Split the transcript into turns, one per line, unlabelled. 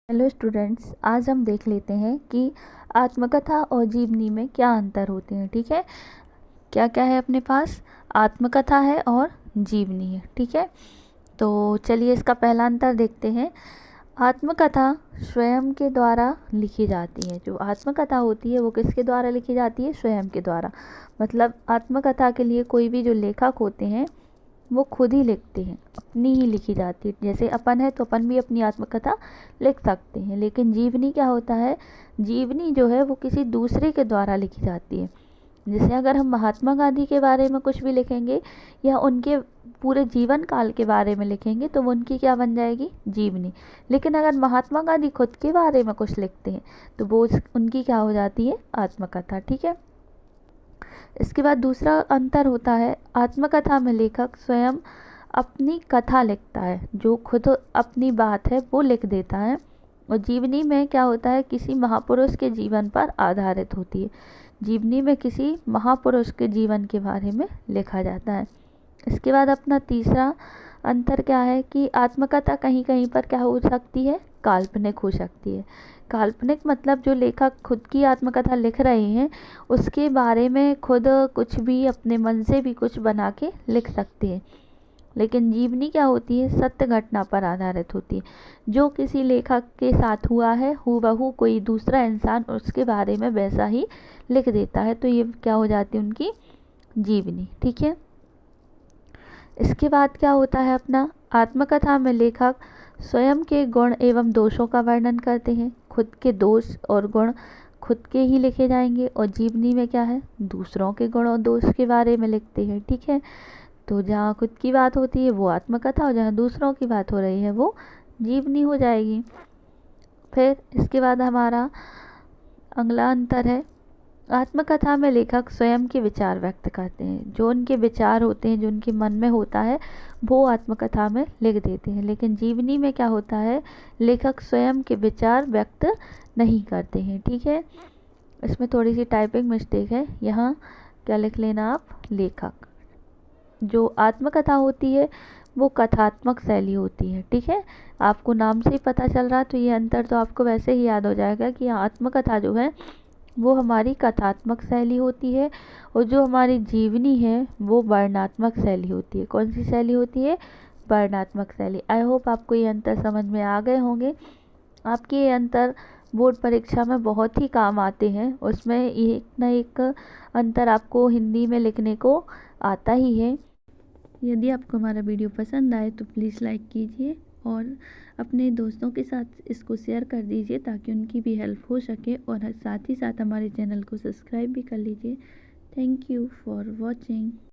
Hello students, आज हम देख लेते हैं कि आत्मकथा और जीवनी में क्या अंतर होते हैं। ठीक है, क्या क्या है अपने पास? आत्मकथा है और जीवनी है। ठीक है, तो चलिए इसका पहला अंतर देखते हैं। आत्मकथा स्वयं के द्वारा लिखी जाती है। जो आत्मकथा होती है वो किसके द्वारा लिखी जाती है? स्वयं के द्वारा। मतलब आत्मकथा के लिए कोई भी जो लेखक होते हैं वो खुद ही लिखते हैं, अपनी ही लिखी जाती है। जैसे अपन है तो अपन भी अपनी आत्मकथा लिख सकते हैं। लेकिन जीवनी क्या होता है? जीवनी जो है वो किसी दूसरे के द्वारा लिखी जाती है। जैसे अगर हम महात्मा गांधी के बारे में कुछ भी लिखेंगे या उनके पूरे जीवन काल के बारे में लिखेंगे तो वो उनकी क्या बन जाएगी? जीवनी। लेकिन अगर महात्मा गांधी खुद के बारे में कुछ लिखते हैं तो वो उनकी क्या हो जाती है? आत्मकथा। ठीक है, इसके बाद दूसरा अंतर होता है, आत्मकथा में लेखक स्वयं अपनी कथा लिखता है, जो खुद अपनी बात है वो लिख देता है। और जीवनी में क्या होता है? किसी महापुरुष के जीवन पर आधारित होती है। जीवनी में किसी महापुरुष के जीवन के बारे में लिखा जाता है। इसके बाद अपना तीसरा अंतर क्या है कि आत्मकथा कहीं कहीं पर क्या हो सकती है? काल्पनिक हो सकती है। काल्पनिक मतलब जो लेखक खुद की आत्मकथा लिख रहे हैं उसके बारे में खुद कुछ भी अपने मन से भी कुछ बना के लिख सकते हैं। लेकिन जीवनी क्या होती है? सत्य घटना पर आधारित होती है। जो किसी लेखक के साथ हुआ है हूबहू कोई दूसरा इंसान उसके बारे में वैसा ही लिख देता है, तो ये क्या हो जाती है? उनकी जीवनी। ठीक है, इसके बाद क्या होता है अपना, आत्मकथा में लेखक स्वयं के गुण एवं दोषों का वर्णन करते हैं। खुद के दोष और गुण खुद के ही लिखे जाएंगे। और जीवनी में क्या है? दूसरों के गुण और दोष के बारे में लिखते हैं। ठीक है, तो जहाँ खुद की बात होती है वो आत्मकथा और जहाँ दूसरों की बात हो रही है वो जीवनी हो जाएगी। फिर इसके बाद हमारा अगला अंतर है, आत्मकथा में लेखक स्वयं के विचार व्यक्त करते हैं। जो उनके विचार होते हैं, जो उनके मन में होता है वो आत्मकथा में लिख देते हैं। लेकिन जीवनी में क्या होता है? लेखक स्वयं के विचार व्यक्त नहीं करते हैं। ठीक है, इसमें थोड़ी सी टाइपिंग मिस्टेक है, यहाँ क्या लिख लेना आप? लेखक। जो आत्मकथा होती है वो कथात्मक शैली होती है। ठीक है, आपको नाम से ही पता चल रहा, तो ये अंतर तो आपको वैसे ही याद हो जाएगा कि आत्मकथा जो है वो हमारी कथात्मक शैली होती है और जो हमारी जीवनी है वो वर्णनात्मक शैली होती है। कौन सी शैली होती है? वर्णनात्मक शैली। आई होप आपको ये अंतर समझ में आ गए होंगे। आपके ये अंतर बोर्ड परीक्षा में बहुत ही काम आते हैं। उसमें एक न एक अंतर आपको हिंदी में लिखने को आता ही है। यदि आपको हमारा वीडियो पसंद आए तो प्लीज़ लाइक कीजिए और अपने दोस्तों के साथ इसको शेयर कर दीजिए ताकि उनकी भी हेल्प हो सके। और साथ ही साथ हमारे चैनल को सब्सक्राइब भी कर लीजिए। Thank you for watching.